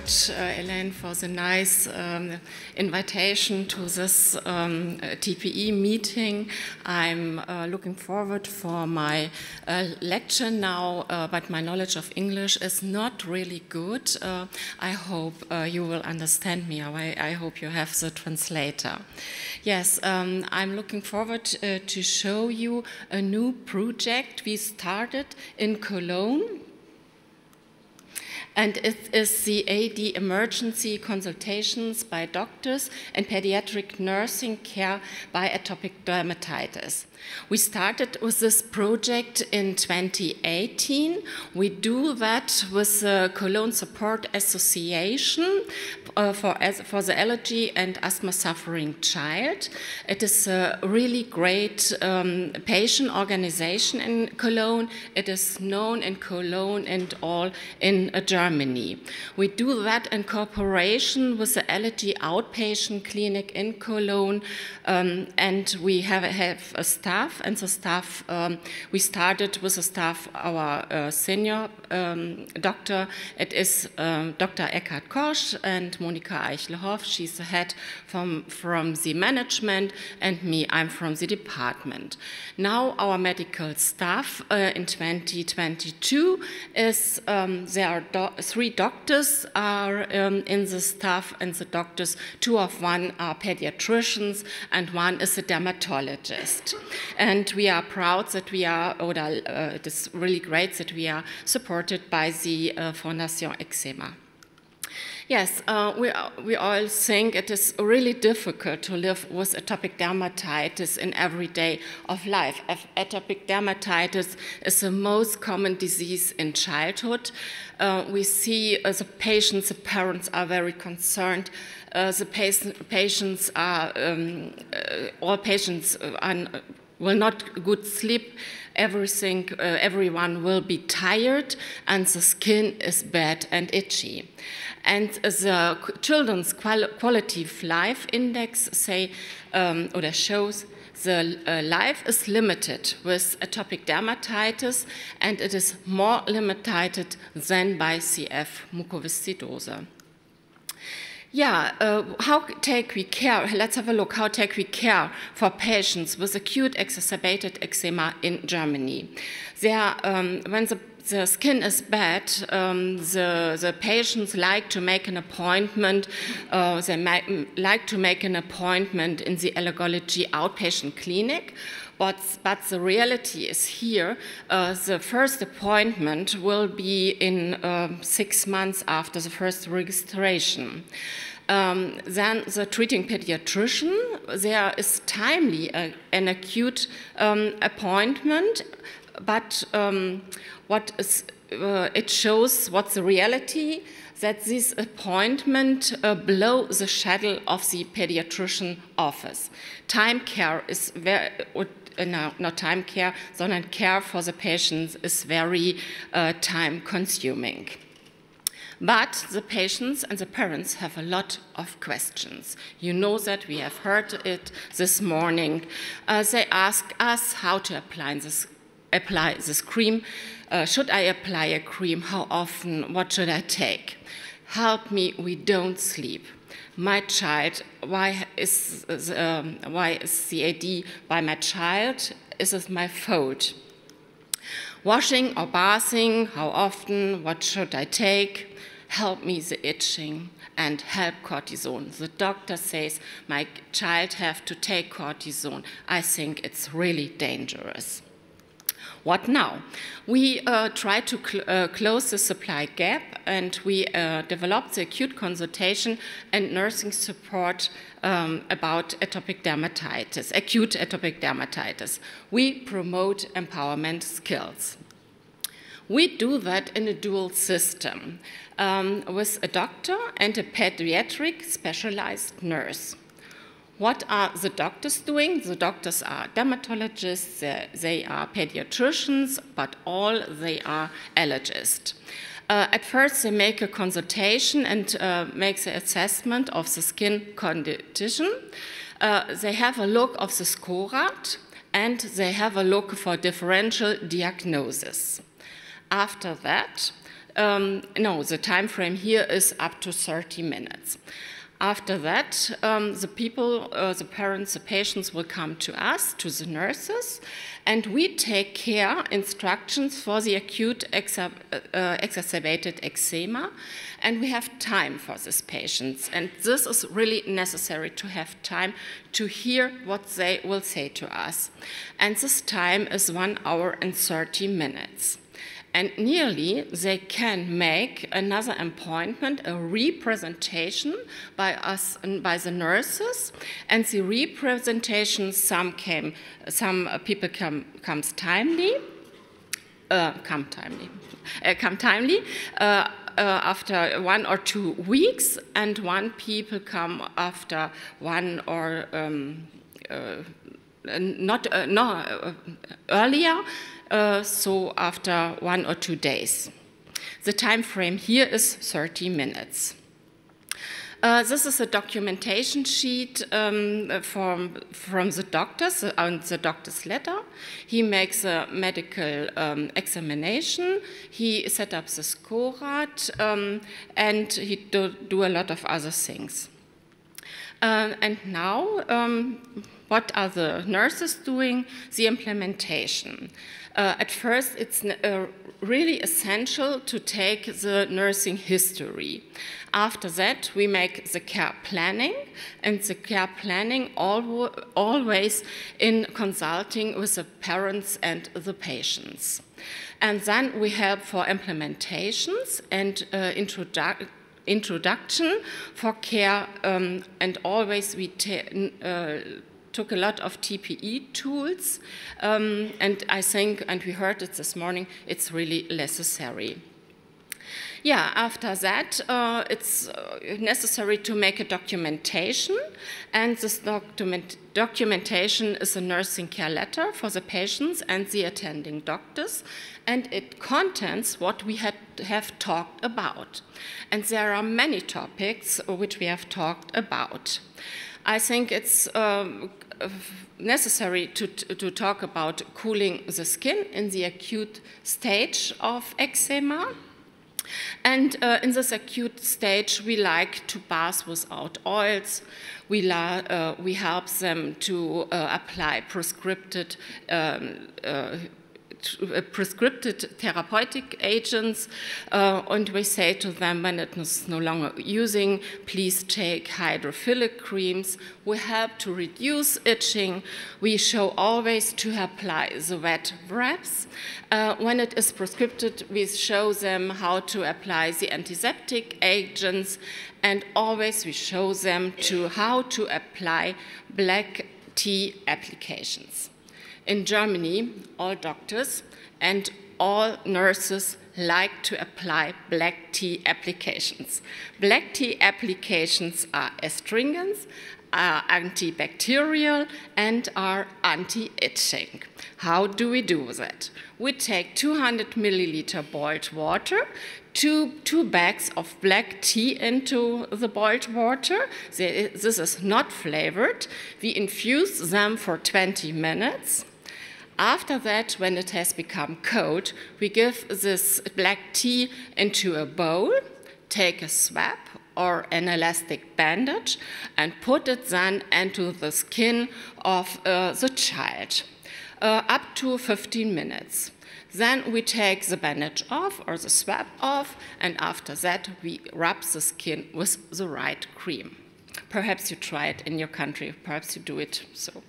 much, Elaine, for the nice invitation to this TPE meeting. I'm looking forward for my lecture now, but my knowledge of English is not really good. I hope you will understand me. I hope you have the translator. Yes, I'm looking forward to show you a new project we started in Cologne. And it is the AD emergency consultations by doctors and pediatric nursing care by atopic dermatitis. We started with this project in 2018. We do that with the Cologne Support Association for the allergy and asthma suffering child. It is a really great patient organization in Cologne. It is known in Cologne and all in Germany. We do that in cooperation with the allergy outpatient clinic in Cologne, and we have a staff, and the staff, we started with the staff, our senior doctor. It is Dr. Eckhard Kosch and Monika Eichelhoff. She's the head from the management, and me, I'm from the department. Now our medical staff in 2022 is, there are 3 doctors are in the staff, and the doctors, 2 of one are pediatricians and 1 is a dermatologist. And we are proud that we are, it is really great that we are supported by the Fondation Eczema. Yes, we all think it is really difficult to live with atopic dermatitis in every day of life. Atopic dermatitis is the most common disease in childhood. We see the patients, the parents are very concerned. The patients are, all patients will not good sleep. Everyone will be tired, and the skin is bad and itchy. And the Children's Quality of Life Index shows the life is limited with atopic dermatitis, and it is more limited than by CF mucoviscidose. Yeah, how take we care? Let's have a look. How take we care for patients with acute exacerbated eczema in Germany? There, when the skin is bad, the patients like to make an appointment. They like to make an appointment in the allergology outpatient clinic. But the reality is here, the first appointment will be in 6 months after the first registration. Then the treating pediatrician, there is timely an acute appointment, but it shows what's the reality, that this appointment below the schedule of the pediatrician office. Time care is very, not time care, sondern care for the patients is very time consuming. But the patients and the parents have a lot of questions. You know that, we have heard it this morning. They ask us how to apply this cream. Should I apply a cream? How often? What should I take? Help me, we don't sleep. My child, why is the AD by my child? Is it my fault? Washing or bathing, how often? What should I take? Help me, the itching, and help cortisone. The doctor says my child have to take cortisone. I think it's really dangerous. What now? We try to close the supply gap, and we developed the acute consultation and nursing support about atopic dermatitis, acute atopic dermatitis. We promote empowerment skills. We do that in a dual system with a doctor and a pediatric specialized nurse. What are the doctors doing? The doctors are dermatologists, they are pediatricians, but all they are allergists. At first, they make a consultation and make the assessment of the skin condition. They have a look of the SCORAT, and they have a look for differential diagnosis. After that, No, the time frame here is up to 30 minutes. After that, the people, the parents, the patients will come to us, to the nurses, and we take care, instructions for the acute exacerbated eczema, and we have time for these patients. And this is really necessary to have time to hear what they will say to us. And this time is 1 hour and 30 minutes. And nearly they can make another appointment, a representation by us and by the nurses. And the representation, some people come timely after 1 or 2 weeks, and one people come after 1 or earlier. So after 1 or 2 days. The time frame here is 30 minutes. This is a documentation sheet from the doctors, on the doctor's letter. He makes a medical examination, he set up the scorat, and he do a lot of other things. And now, what are the nurses doing? The implementation. At first, it's really essential to take the nursing history. After that, we make the care planning, and the care planning always in consulting with the parents and the patients. And then we help for implementations and introduction for care, and always we took a lot of TPE tools, and I think, and we heard it this morning, it's really necessary. Yeah, after that, it's necessary to make a documentation, and this documentation is a nursing care letter for the patients and the attending doctors, and it contains what we have talked about. And there are many topics which we have talked about. I think it's necessary to talk about cooling the skin in the acute stage of eczema. And in this acute stage, we like to bath without oils. We help them to apply prescripted therapeutic agents, and we say to them when it is no longer using, please take hydrophilic creams. We help to reduce itching. We show always to apply the wet wraps. When it is prescribed, we show them how to apply the antiseptic agents, and always we show them how to apply black tea applications. In Germany, all doctors and all nurses like to apply black tea applications. Black tea applications are astringents, are antibacterial, and are anti-itching. How do we do that? We take 200 milliliter boiled water, two bags of black tea into the boiled water. This is not flavored. We infuse them for 20 minutes. After that, when it has become cold, we give this black tea into a bowl, take a swab or an elastic bandage, and put it then into the skin of the child, up to 15 minutes. Then we take the bandage off or the swab off, and after that, we rub the skin with the right cream. Perhaps you try it in your country, perhaps you do it so.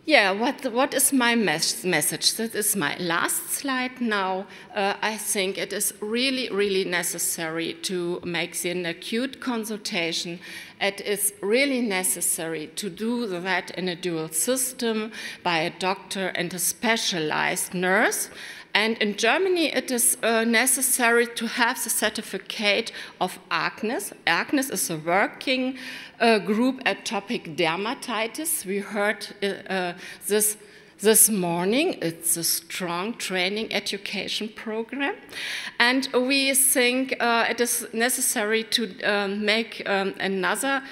Yeah, what is my message? That is my last slide now. I think it is really, really necessary to make an acute consultation. It is really necessary to do that in a dual system by a doctor and a specialized nurse. And in Germany, it is necessary to have the certificate of ACNES. ACNES is a working group atopic dermatitis. We heard this morning. It's a strong training education program. And we think it is necessary to make another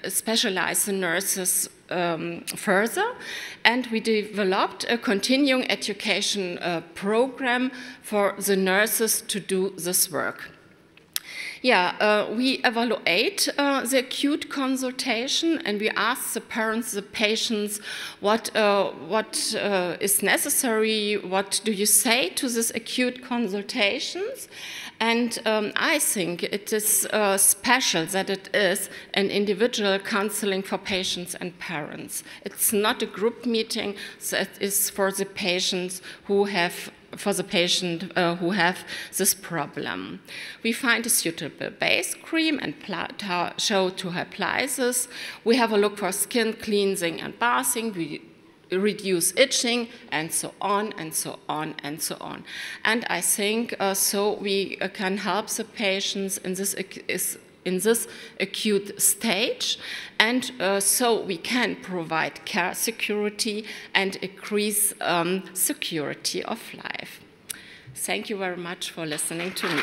specialize the nurses further, and we developed a continuing education program for the nurses to do this work. Yeah, we evaluate the acute consultation, and we ask the parents, the patients, what is necessary, what do you say to these acute consultations. And I think it is special that it is an individual counseling for patients and parents. It's not a group meeting, so it is for the patients who have who have this problem. We find a suitable base cream and show to her plies. We have a look for skin cleansing and bathing. We reduce itching, and so on, and so on, and so on. And I think so we can help the patients in this acute stage, and so we can provide care security and increase security of life. Thank you very much for listening to me.